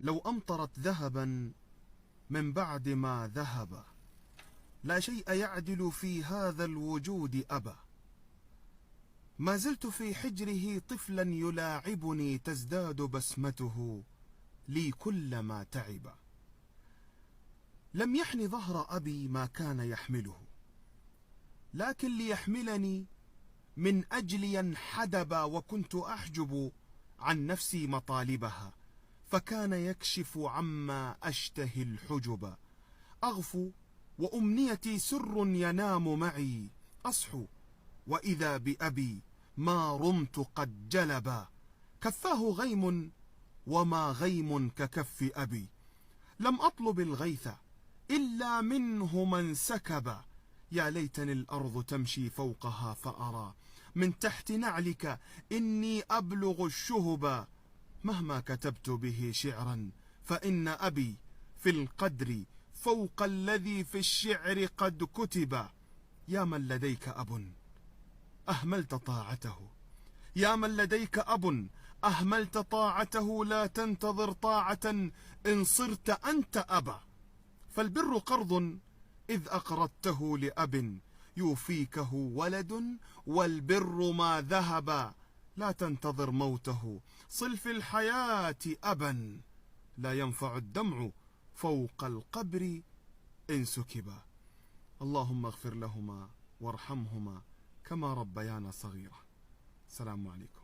لو أمطرت ذهبا من بعد ما ذهب، لا شيء يعدل في هذا الوجود أبا. ما زلت في حجره طفلا يلاعبني، تزداد بسمته لي كلما تعب. لم يحن ظهر أبي ما كان يحمله، لكن ليحملني من أجل ينحدب، وكنت أحجب عن نفسي مطالبها، فكان يكشف عما أشتهي الحجب. أغفو وأمنيتي سر ينام معي، أصحو وإذا بأبي ما رمت قد جلبا. كفاه غيم وما غيم ككف أبي، لم أطلب الغيث إلا منه من سكب. يا ليتني الأرض تمشي فوقها فأرى من تحت نعلك إني أبلغ الشهب. مهما كتبت به شعرا فإن أبي في القدر فوق الذي في الشعر قد كتب. يا من لديك أب أهملت طاعته، يا من لديك أب أهملت طاعته، لا تنتظر طاعة إن صرت أنت أبا. فالبر قرض إذ أقرضته لأب، يوفيكه ولد والبر ما ذهب. لا تنتظر موته، صل في الحياة أبا، لا ينفع الدمع فوق القبر إن سكبا. اللهم اغفر لهما وارحمهما كما ربيانا صغيرا. السلام عليكم.